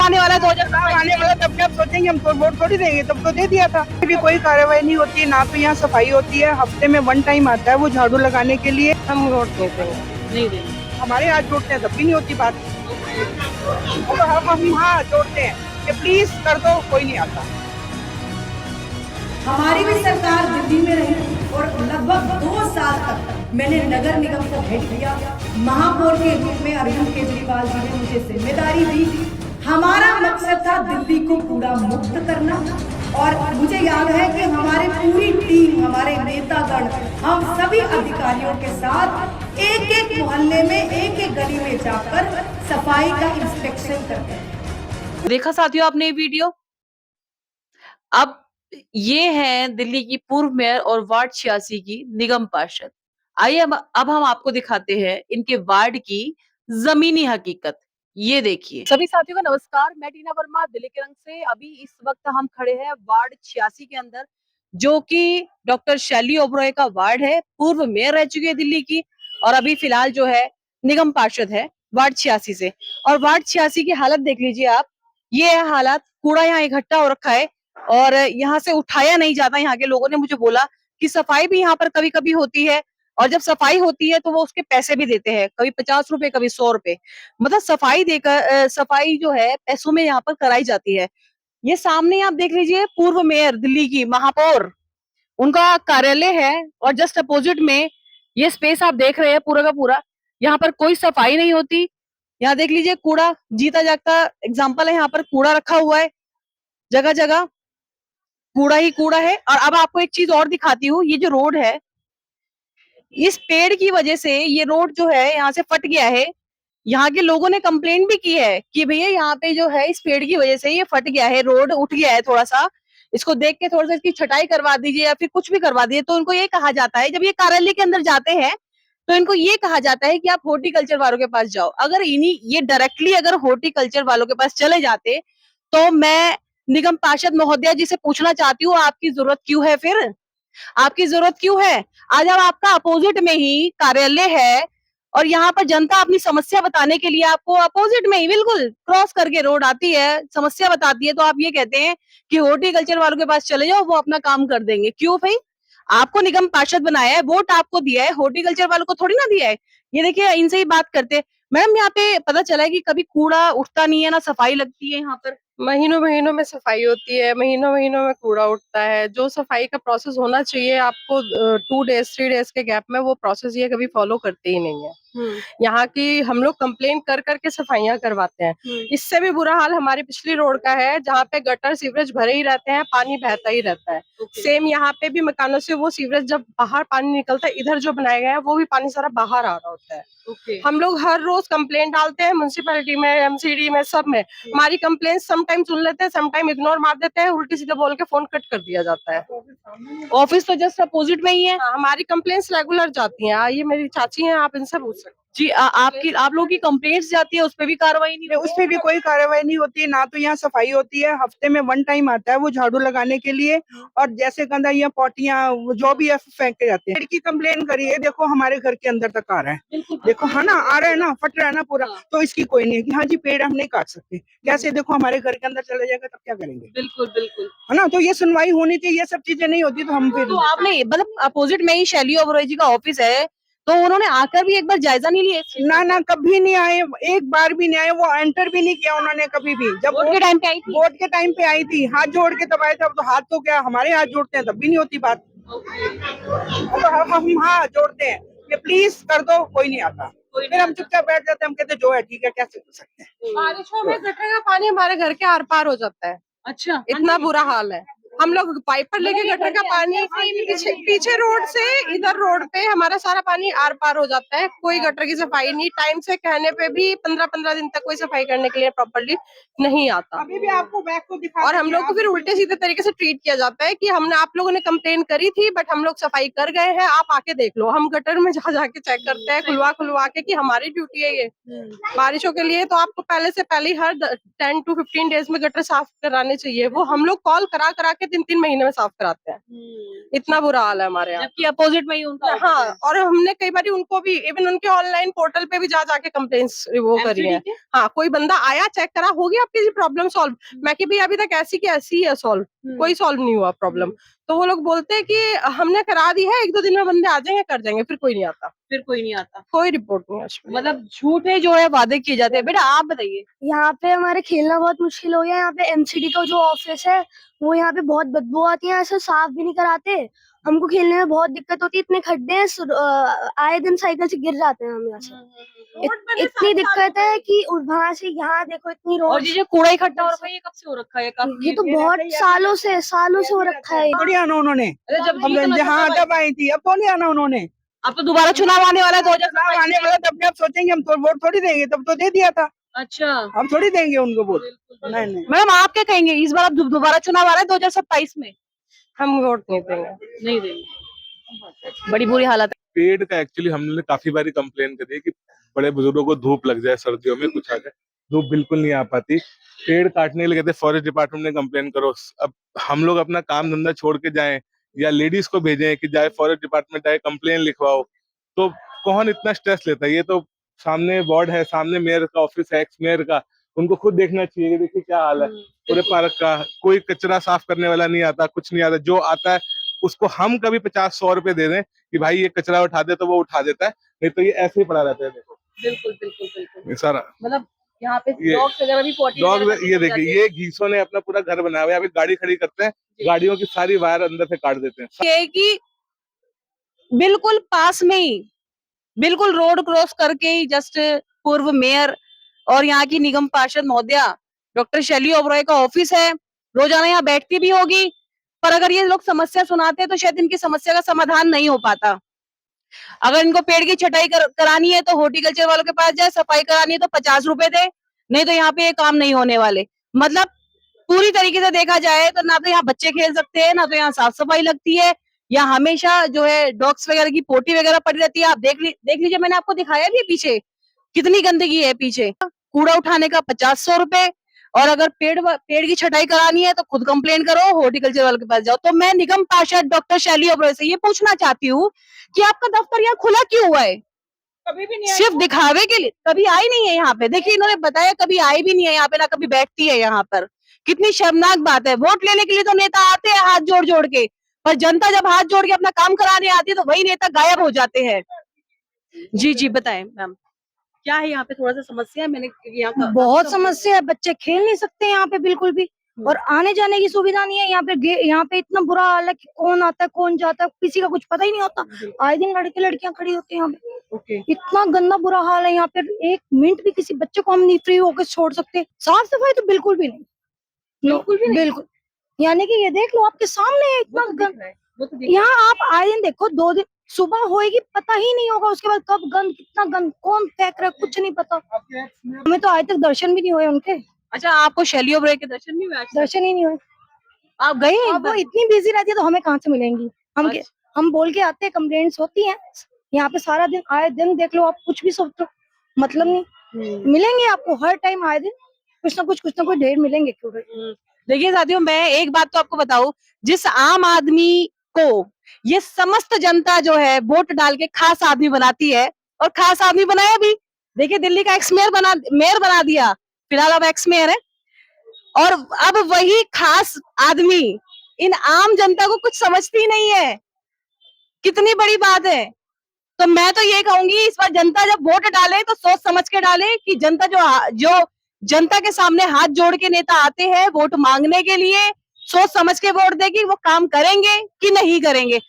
आने वाला 2025 आने वाला, तब क्या आप सोचेंगे हम तो वोट थोड़ी देंगे, तब तो दे दिया था। भी कोई कार्रवाई नहीं होती है, ना तो यहाँ सफाई होती है, हफ्ते में 1 टाइम आता है वो झाड़ू लगाने के लिए। हम वोट नहीं देंगे। नहीं देंगे। हमारे हाथ जोड़ते हैं तब भी नहीं होती बात, तो हम हाँ जोड़ते हैं कि प्लीज कर दो, कोई नहीं आता। हमारी भी सरकार दिल्ली में रही और लगभग 2 साल तक मैंने नगर निगम को भेज दिया। महापौर के रूप में अरविंद केजरीवाल जी ने मुझे जिम्मेदारी दी। हमारा मकसद था दिल्ली को कूड़ा मुक्त करना, और मुझे याद है कि हमारे पूरी टीम, हमारे नेतागण, हम सभी अधिकारियों के साथ एक एक मोहल्ले में, एक एक गली में जाकर सफाई का इंस्पेक्शन करते हैं। देखा साथियों आपने ये वीडियो। अब ये है दिल्ली की पूर्व मेयर और वार्ड 86 की निगम पार्षद। आइए अब हम आपको दिखाते हैं इनके वार्ड की जमीनी हकीकत। ये देखिए। सभी साथियों का नमस्कार, मैं टीना वर्मा दिल्ली के रंग से। अभी इस वक्त हम खड़े हैं वार्ड 86 के अंदर, जो कि डॉक्टर शैली ओबरॉय का वार्ड है। पूर्व मेयर रह चुकी है दिल्ली की, और अभी फिलहाल जो है निगम पार्षद है वार्ड 86 से। और वार्ड 86 की हालत देख लीजिए आप। ये है हालात, कूड़ा यहाँ इकट्ठा हो रखा है और यहाँ से उठाया नहीं जाता। यहाँ के लोगों ने मुझे बोला कि सफाई भी यहाँ पर कभी कभी होती है, और जब सफाई होती है तो वो उसके पैसे भी देते हैं, कभी 50 रुपए, कभी 100 रुपए। मतलब सफाई देकर सफाई जो है पैसों में यहाँ पर कराई जाती है। ये सामने आप देख लीजिए, पूर्व मेयर दिल्ली की, महापौर, उनका कार्यालय है, और जस्ट अपोजिट में ये स्पेस आप देख रहे हैं पूरा का पूरा। यहाँ पर कोई सफाई नहीं होती। यहाँ देख लीजिए, कूड़ा जीता जागता एग्जाम्पल है। यहाँ पर कूड़ा रखा हुआ है, जगह जगह कूड़ा ही कूड़ा है। और अब आपको एक चीज और दिखाती हूँ। ये जो रोड है, इस पेड़ की वजह से ये रोड जो है यहाँ से फट गया है। यहाँ के लोगों ने कंप्लेन भी की है कि भैया यहाँ पे जो है इस पेड़ की वजह से ये फट गया है, रोड उठ गया है थोड़ा सा, इसको देख के थोड़ा सा इसकी छटाई करवा दीजिए या फिर कुछ भी करवा दीजिए। तो उनको ये कहा जाता है, जब ये कार्यालय के अंदर जाते हैं तो इनको ये कहा जाता है कि आप हॉर्टिकल्चर वालों के पास जाओ। अगर इन्हीं ये डायरेक्टली अगर हॉर्टिकल्चर वालों के पास चले जाते तो मैं निगम पार्षद महोदया जी से पूछना चाहती हूँ, आपकी जरूरत क्यों है? फिर आपकी जरूरत क्यों है? आज अब आपका अपोजिट में ही कार्यालय है, और यहाँ पर जनता अपनी समस्या बताने के लिए आपको अपोजिट में ही बिल्कुल क्रॉस करके रोड आती है, समस्या बताती है, तो आप ये कहते हैं कि हॉर्टिकल्चर वालों के पास चले जाओ, वो अपना काम कर देंगे। क्यों भाई? आपको निगम पार्षद बनाया है, वोट आपको दिया है, हॉर्टिकल्चर वालों को थोड़ी ना दिया है। ये देखिए, इनसे ही बात करते। मैडम, यहाँ पे पता चला है कि कभी कूड़ा उठता नहीं है, ना सफाई लगती है यहाँ पर। महीनों महीनों में सफाई होती है, महीनों महीनों में कूड़ा उठता है। जो सफाई का प्रोसेस होना चाहिए आपको 2 डेज 3 डेज के गैप में, वो प्रोसेस ये कभी फॉलो करते ही नहीं है। यहाँ की हम लोग कंप्लेन कर करके सफाइयां करवाते हैं। इससे भी बुरा हाल हमारी पिछली रोड का है, जहाँ पे गटर सीवरेज भरे ही रहते हैं, पानी बहता ही रहता है। सेम यहाँ पे भी मकानों से वो सीवरेज जब बाहर पानी निकलता है, इधर जो बनाया गया है वो भी पानी सारा बाहर आ रहा होता है। हम लोग हर रोज कंप्लेंट डालते हैं, म्युनिसिपैलिटी में, एमसीडी में, सब में। हमारी कंप्लेंट समटाइम सुन लेते हैं, समटाइम इग्नोर मार देते हैं, उल्टी सीधे बोल के फोन कट कर दिया जाता है। ऑफिस तो जस्ट अपोजिट में ही है। हमारी कंप्लेंट्स रेगुलर जाती हैं। ये मेरी चाची हैं, आप इनसे पूछ सकते हैं। जी, आप लोगों की कंप्लेंट्स जाती है, उस पे भी कार्रवाई नहीं उस पे भी कोई कार्रवाई नहीं होती, ना तो यहाँ सफाई होती है, हफ्ते में 1 टाइम आता है वो झाड़ू लगाने के लिए, और जैसे गंदा यहाँ पोटियां जो भी है फेंके जाते हैं। की कंप्लेन करिए, देखो हमारे घर के अंदर तक आ रहा है, देखो है ना, आ रहा है ना, फट रहा है ना पूरा। तो इसकी कोई नहीं है कि हाँ जी पेड़ हम नहीं काट सकते, कैसे? देखो हमारे घर के अंदर चले जाएगा तब क्या करेंगे? बिल्कुल बिल्कुल, है ना, तो ये सुनवाई होनी चाहिए, ये सब चीजें नहीं होती तो हम फिर। तो आपने मतलब अपोजिट में ही शैली ओबरॉय जी का ऑफिस है, तो उन्होंने आकर भी एक बार जायजा नहीं लिया? ना ना, कभी नहीं आए, एक बार भी नहीं आए, वो एंटर भी नहीं किया उन्होंने कभी भी। जब वोट के टाइम पे आई थी? वोट के टाइम पे आई थी, हाथ जोड़ के तब आए थे। अब तो हाथ तो क्या, हमारे हाथ जोड़ते हैं तब भी नहीं होती बात। अब तो हम हाथ जोड़ते हैं कि प्लीज कर दो, कोई नहीं आता। फिर हम चुपचाप बैठ जाते हैं, हम कहते जो है ठीक है, कैसे कर सकते हैं। बारिशों में गटर का पानी हमारे घर के आर पार हो जाता है। अच्छा, इतना बुरा हाल है। हम लोग पाइपर लेके गटर का पानी पीछे रोड से इधर रोड पे हमारा सारा पानी आर पार हो जाता है। कोई गटर की सफाई नहीं, टाइम से कहने पे भी 15-15 दिन तक कोई सफाई करने के लिए प्रॉपर्ली नहीं आता। अभी भी आपको बैग को दिखा, और हम लोग को फिर उल्टे सीधे तरीके से ट्रीट किया जाता है कि हमने, आप लोगों ने कंप्लेन करी थी बट हम लोग सफाई कर गए हैं, आप आके देख लो। हम गटर में जा जाके चेक करते हैं, खुलवा के कि हमारी ड्यूटी है ये। बारिशों के लिए तो आपको पहले से पहले हर 10 to 15 डेज में गटर साफ कराने चाहिए। वो हम लोग कॉल करा करा के 3-3 महीने में साफ कराते हैं। इतना बुरा हाल है हमारे यहाँ। जबकि अपोजिट में ही उनका ऑफिस हाँ, है। और हमने कई बार उनको भी इवन उनके ऑनलाइन पोर्टल पे भी जा जाके कंप्लेंट्स वो करी है। MCD के? हाँ, कोई बंदा आया, चेक करा, हो गया आपकी प्रॉब्लम सॉल्व। मैं कि भाई अभी तक ऐसी की ऐसी है सॉल्व, कोई सॉल्व नहीं हुआ प्रॉब्लम। तो वो लोग बोलते हैं कि हमने करा दी है, 1-2 दिन में बंदे आ जाएंगे, कर जाएंगे, फिर कोई नहीं आता, फिर कोई नहीं आता। कोई रिपोर्ट नहीं है उसमें। मतलब झूठे जो है वादे किए जाते हैं। बेटा आप बताइए। यहाँ पे हमारे खेलना बहुत मुश्किल हो गया। यहाँ पे एमसीडी का जो ऑफिस है वो यहाँ पे बहुत बदबू आती है, ऐसे साफ भी नहीं कराते। हमको खेलने में बहुत दिक्कत होती है, इतने खड्डे हैं, आए दिन साइकिल से गिर जाते हैं हम यहाँ से। इतनी दिक्कत है कि वहां से यहाँ देखो इतनी और रोड। ये जो कूड़ा इकट्ठा हो रखा है ये कब से हो रखा है? काफी ये तो बहुत सालों से हो रखा है। थोड़ी आना उन्होंने, अरे जब अब जहाँ तब आई थी, अब थोड़ी आना उन्होंने। अब तो दोबारा चुनाव आने वाला है 2027 आने वाला तब आप सोचेंगे हम तो वोट थोड़ी देंगे, तब तो दे दिया था, अच्छा अब थोड़ी देंगे उनको वोट। नहीं मैम आप क्या कहेंगे? इस बार अब दोबारा चुनाव आ रहा है 2027 में? हम वोट नहीं देंगे। नहीं देंगे। बड़ी बुरी हालत है। पेड़ का एक्चुअली हमने काफी बारी कंप्लेन करी है कि बड़े बुजुर्गों को धूप लग जाए, सर्दियों में कुछ आ जाए, धूप बिल्कुल नहीं आ पाती। पेड़ काटने के लिए कहते फॉरेस्ट डिपार्टमेंट में कंप्लेन करो। अब हम लोग अपना काम धंधा छोड़ के जाएं या लेडीज को भेजें कि जाए फॉरेस्ट डिपार्टमेंट जाए कंप्लेन लिखवाओ, तो कौन इतना स्ट्रेस लेता है? ये तो सामने वार्ड है, सामने मेयर का ऑफिस है, एक्स मेयर का, उनको खुद देखना चाहिए कि देखिए क्या हाल है पूरे पार्क का। कोई कचरा साफ करने वाला नहीं आता, कुछ नहीं आता। जो आता है उसको हम कभी 50-100 रुपए दे दें कि भाई ये कचरा उठा दे, तो वो उठा देता है, नहीं तो ये ऐसे ही पड़ा रहता है। देखो बिल्कुल बिल्कुल बिल्कुल। ये सारा मतलब यहाँ पे ये डॉग्स वगैरह भी पॉटी डॉग, वगैरह ये देखिए ये घीसों ने अपना पूरा घर बनाया हुआ है। यहाँ पे गाड़ी खड़ी करते हैं, गाड़ियों की सारी वायर अंदर से काट देते हैं। ये कि बिल्कुल पास में ही, बिल्कुल रोड क्रॉस करके ही जस्ट पूर्व मेयर और यहाँ की निगम पार्षद महोदया डॉक्टर शैली ओबरॉय का ऑफिस है। रोजाना यहाँ बैठती भी होगी, पर अगर ये लोग समस्या सुनाते हैं तो शायद इनकी समस्या का समाधान नहीं हो पाता। अगर इनको पेड़ की छटाई करानी है तो हॉर्टिकल्चर वालों के पास जाए, सफाई करानी है तो 50 रुपए दे, नहीं तो यहाँ पे ये काम नहीं होने वाले। मतलब पूरी तरीके से देखा जाए तो ना तो यहाँ बच्चे खेल सकते हैं, ना तो यहाँ साफ सफाई लगती है। यहाँ हमेशा जो है डॉग्स वगैरह की पोटी वगैरह पड़ी रहती है। आप देख लीजिए, मैंने आपको दिखाया भी पीछे कितनी गंदगी है। पीछे कूड़ा उठाने का 50-100 रुपए, और अगर पेड़ की छटाई करानी है तो खुद कंप्लेन करो, हॉर्टिकल्चर वालों के पास जाओ। तो मैं निगम पार्षद डॉक्टर शैली ओबरॉय से ये पूछना चाहती हूँ कि आपका दफ्तर यहाँ खुला क्यों हुआ है? कभी भी नहीं सिर्फ दिखावे के लिए? कभी आई नहीं है यहाँ पे। देखिए इन्होंने बताया कभी आई भी नहीं है यहाँ पे, ना कभी बैठती है यहाँ पर। कितनी शर्मनाक बात है। वोट लेने के लिए तो नेता आते हैं हाथ जोड़ जोड़ के, पर जनता जब हाथ जोड़ के अपना काम कराने आती है तो वही नेता गायब हो जाते हैं। जी जी बताएं मैम, क्या है यहाँ पे? थोड़ा सा समस्या है। मैंने यहाँ बहुत समस्या है, बच्चे खेल नहीं सकते यहाँ पे बिल्कुल भी, और आने जाने की सुविधा नहीं है। यहाँ पे इतना बुरा हाल है कि कौन आता है कौन जाता है किसी का कुछ पता ही नहीं होता। आए दिन लड़के लड़कियां खड़ी होती हैं यहाँ पे। इतना गंदा बुरा हाल है यहाँ पे, 1 मिनट भी किसी बच्चे को हम नहीं फ्री होकर छोड़ सकते। साफ सफाई तो बिल्कुल भी नहीं, बिल्कुल। यानी कि ये देख लो आपके सामने है, इतना गंद। यहाँ आप आए दिन देखो, 2 दिन सुबह होएगी पता ही नहीं होगा, उसके बाद कब गंद, कितना गंद, कौन फेंक रहा है कुछ नहीं पता। हमें तो आज तक दर्शन भी नहीं हुए उनके। अच्छा, आपको शैली ओबरॉय के दर्शन नहीं हुए? दर्शन ही नहीं हुए। आप गए? अब वो इतनी बिजी रहती है तो हमें कहाँ से मिलेंगी? हम बोल के आते हैं, कंप्लेंट्स होती हैं यहाँ पे सारा दिन, आए दिन देख लो आप, कुछ भी सोचो मतलब नहीं। मिलेंगे आपको हर टाइम, आए दिन कुछ ना कुछ ढेर मिलेंगे। क्यों? देखिए साथियों, मैं एक बात तो आपको बताऊं, जिस आम आदमी को ये समस्त जनता जो है वोट डाल के खास आदमी बनाती है, और खास आदमी बनाया भी। देखिए दिल्ली का एक्स मेयर बना दिया, फिलहाल अब एक्स मेयर है, और अब वही खास आदमी इन आम जनता को कुछ समझती नहीं है। कितनी बड़ी बात है। तो मैं तो ये कहूंगी, इस बार जनता जब वोट डाले तो सोच समझ के डाले कि जनता जो जनता के सामने हाथ जोड़ के नेता आते हैं वोट मांगने के लिए, सोच समझ के वोट दे कि वो काम करेंगे कि नहीं करेंगे।